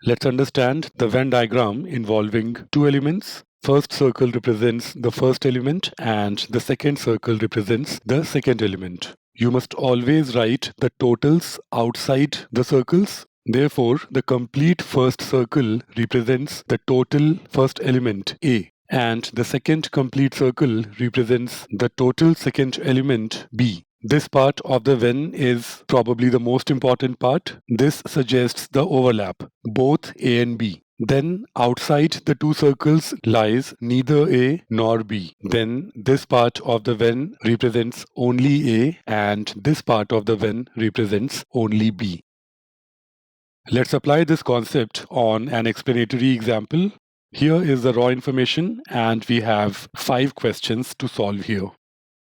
Let's understand the Venn diagram involving two elements. First circle represents the first element and the second circle represents the second element. You must always write the totals outside the circles. Therefore, the complete first circle represents the total first element A, and the second complete circle represents the total second element B. This part of the Venn is probably the most important part. This suggests the overlap, both A and B. Then outside the two circles lies neither A nor B. Then this part of the Venn represents only A and this part of the Venn represents only B. Let's apply this concept on an explanatory example. Here is the raw information and we have 5 questions to solve here.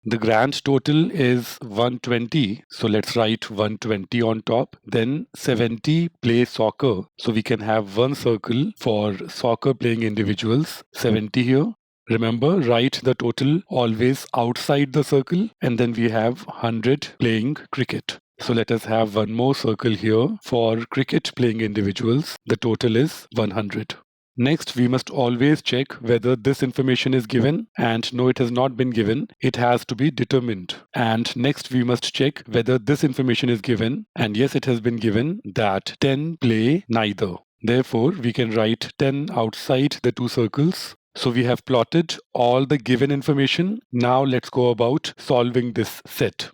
The grand total is 120, so let's write 120 on top. Then 70 play soccer, so we can have one circle for soccer playing individuals, 70 here. Remember, write the total always outside the circle, and then we have 100 playing cricket. So let us have one more circle here for cricket playing individuals. The total is 100. Next, we must always check whether this information is given, and no, it has not been given. It has to be determined. And next, we must check whether this information is given, and yes, it has been given that 10 play neither. Therefore, we can write 10 outside the two circles. So we have plotted all the given information. Now let's go about solving this set.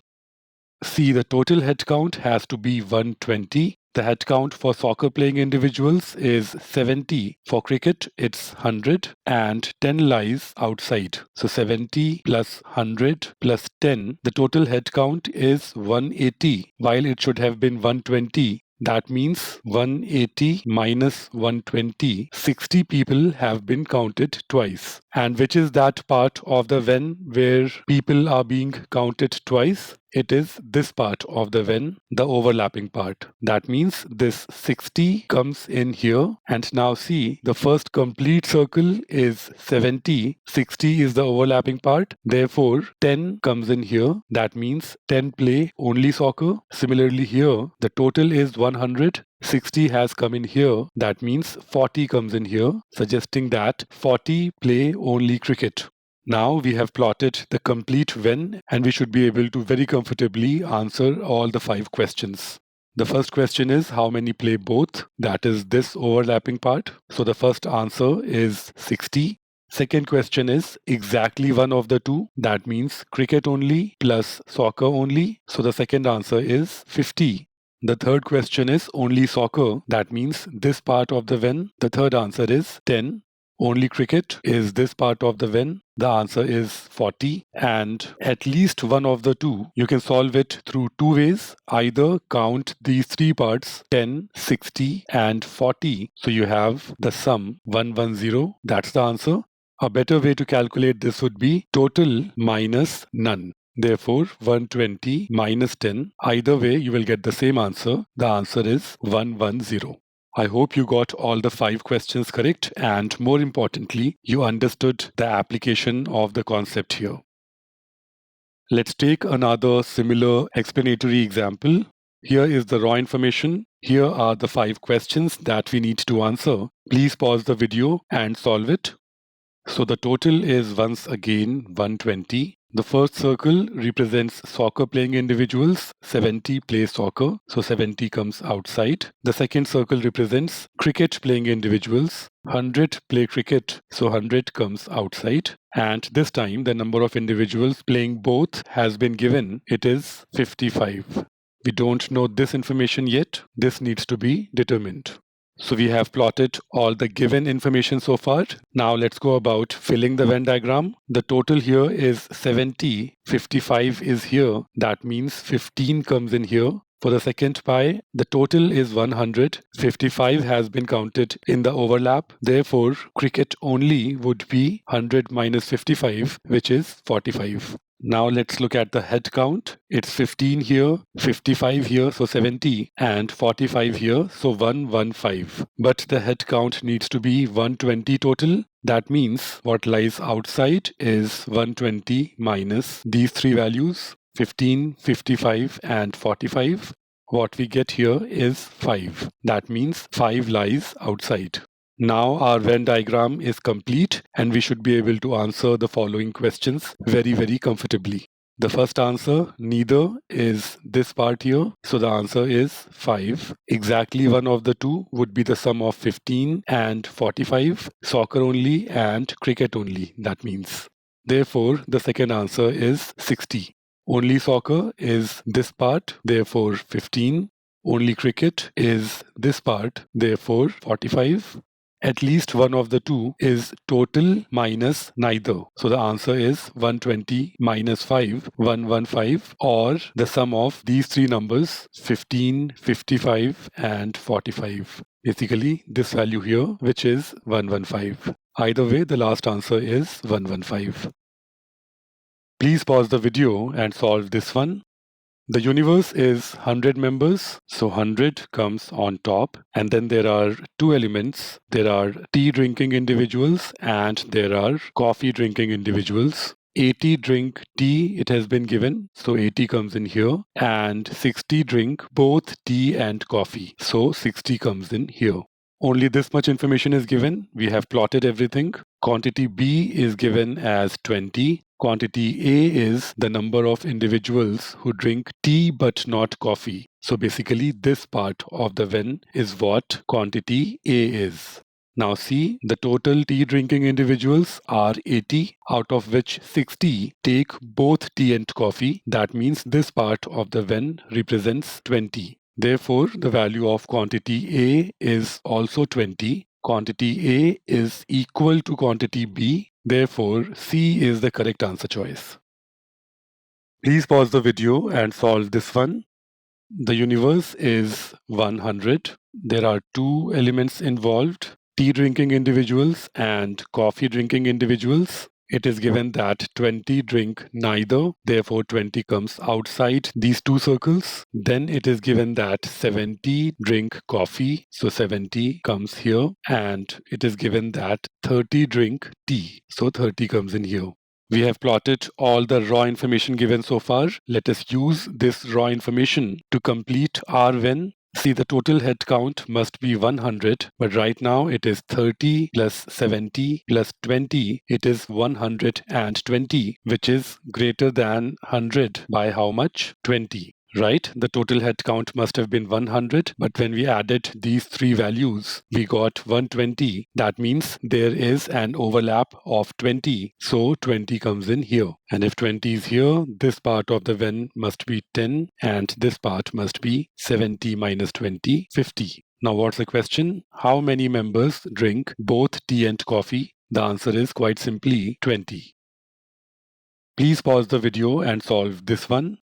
See, the total head count has to be 120. The head count for soccer playing individuals is 70. For cricket, it's 100 and 10 lies outside. So 70 plus 100 plus 10. The total head count is 180, while it should have been 120. That means 180 minus 120. 60 people have been counted twice. And which is that part of the Venn where people are being counted twice? It is this part of the Venn, the overlapping part. That means this 60 comes in here. And now see, the first complete circle is 70. 60 is the overlapping part. Therefore, 10 comes in here. That means 10 play only soccer. Similarly here, the total is 100. 60 has come in here. That means 40 comes in here, suggesting that 40 play only cricket. Now we have plotted the complete Venn and we should be able to very comfortably answer all the 5 questions. The first question is how many play both? That is this overlapping part. So the first answer is 60. Second question is exactly one of the two. That means cricket only plus soccer only. So the second answer is 50. The third question is only soccer. That means this part of the Venn. The third answer is 10. Only cricket is this part of the Venn. The answer is 40. And at least one of the two, you can solve it through 2 ways. Either count these 3 parts, 10, 60 and 40. So you have the sum 110. That's the answer. A better way to calculate this would be total minus none. Therefore, 120 minus 10. Either way, you will get the same answer. The answer is 110. I hope you got all the 5 questions correct and more importantly, you understood the application of the concept here. Let's take another similar explanatory example. Here is the raw information. Here are the 5 questions that we need to answer. Please pause the video and solve it. So the total is once again 120. The first circle represents soccer playing individuals. 70 play soccer, so 70 comes outside. The second circle represents cricket playing individuals. 100 play cricket, so 100 comes outside. And this time the number of individuals playing both has been given. It is 55. We don't know this information yet. This needs to be determined. So we have plotted all the given information so far. Now let's go about filling the Venn diagram. The total here is 70, 55 is here. That means 15 comes in here. For the second pie, the total is 100. 55 has been counted in the overlap. Therefore, cricket only would be 100 minus 55, which is 45. Now let's look at the head count. It's 15 here, 55 here, so 70, and 45 here, so 115. But the head count needs to be 120 total. That means what lies outside is 120 minus these 3 values, 15, 55, and 45. What we get here is 5. That means 5 lies outside. Now our Venn diagram is complete and we should be able to answer the following questions very, very comfortably. The first answer, neither, is this part here. So the answer is 5. Exactly one of the two would be the sum of 15 and 45, soccer only and cricket only, that means. Therefore, the second answer is 60. Only soccer is this part, therefore 15. Only cricket is this part, therefore 45. At least one of the two is total minus neither. So the answer is 120 minus 5, 115, or the sum of these three numbers, 15, 55, and 45. Basically, this value here, which is 115. Either way, the last answer is 115. Please pause the video and solve this one. The universe is 100 members, so 100 comes on top, and then there are two elements. There are tea drinking individuals and there are coffee drinking individuals. 80 drink tea, it has been given, so 80 comes in here, and 60 drink both tea and coffee, so 60 comes in here. Only this much information is given. We have plotted everything. Quantity B is given as 20. Quantity A is the number of individuals who drink tea but not coffee. So basically, this part of the Venn is what quantity A is. Now see, the total tea drinking individuals are 80, out of which 60 take both tea and coffee. That means this part of the Venn represents 20. Therefore, the value of quantity A is also 20. Quantity A is equal to quantity B. Therefore, C is the correct answer choice. Please pause the video and solve this one. The universe is 100. There are two elements involved, tea drinking individuals and coffee drinking individuals. It is given that 20 drink neither, therefore 20 comes outside these two circles. Then it is given that 70 drink coffee, so 70 comes here. And it is given that 30 drink tea, so 30 comes in here. We have plotted all the raw information given so far. Let us use this raw information to complete our Venn. See, the total head count must be 100, but right now it is 30 plus 70 plus 20. It is 120, which is greater than 100 by how much? 20. Right? The total head count must have been 100, but when we added these three values, we got 120. That means there is an overlap of 20. So 20 comes in here. And if 20 is here, this part of the Venn must be 10, and this part must be 70 minus 20, 50. Now what's the question? How many members drink both tea and coffee? The answer is quite simply 20. Please pause the video and solve this one.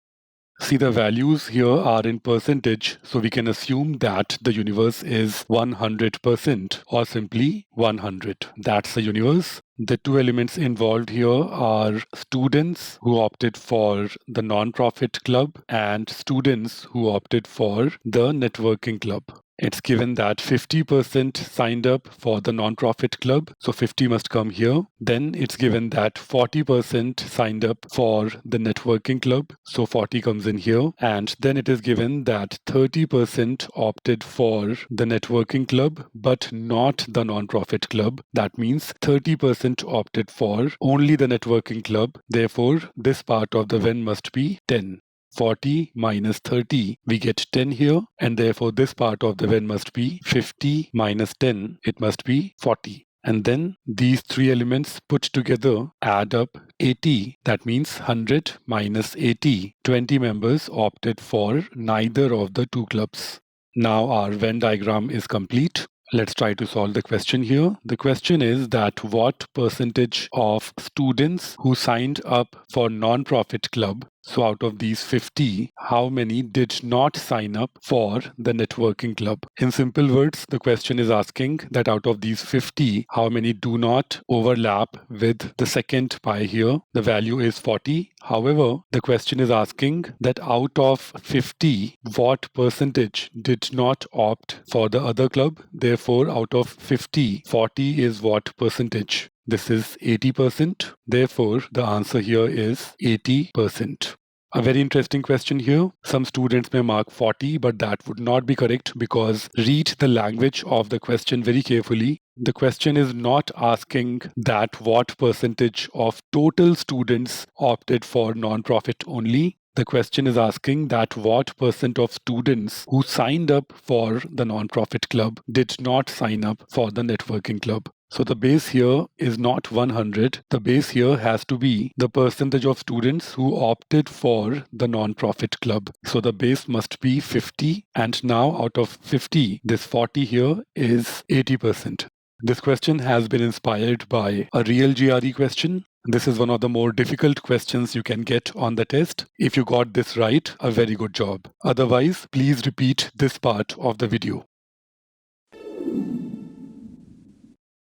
See, the values here are in percentage, so we can assume that the universe is 100% or simply 100. That's the universe. The two elements involved here are students who opted for the non-profit club and students who opted for the networking club. It's given that 50% signed up for the non-profit club, so 50 must come here. Then it's given that 40% signed up for the networking club, so 40 comes in here. And then it is given that 30% opted for the networking club, but not the non-profit club. That means 30% opted for only the networking club. Therefore, this part of the Venn must be 10. 40 minus 30, we get 10 here, and therefore this part of the Venn must be 50 minus 10, it must be 40. And then these three elements put together add up 80. That means 100 minus 80. 20 members opted for neither of the two clubs. Now our Venn diagram is complete. Let's try to solve the question here. The question is that what percentage of students who signed up for non-profit club, so out of these 50, how many did not sign up for the networking club? In simple words, the question is asking that out of these 50, how many do not overlap with the second pi here? The value is 40. However, the question is asking that out of 50, what percentage did not opt for the other club? Therefore, out of 50, 40 is what percentage? This is 80%. Therefore, the answer here is 80%. A very interesting question here. Some students may mark 40, but that would not be correct because read the language of the question very carefully. The question is not asking that what percentage of total students opted for non-profit only. The question is asking that what percent of students who signed up for the non-profit club did not sign up for the networking club. So the base here is not 100. The base here has to be the percentage of students who opted for the non-profit club. So the base must be 50. And now out of 50, this 40 here is 80%. This question has been inspired by a real GRE question. This is one of the more difficult questions you can get on the test. If you got this right, a very good job. Otherwise, please repeat this part of the video.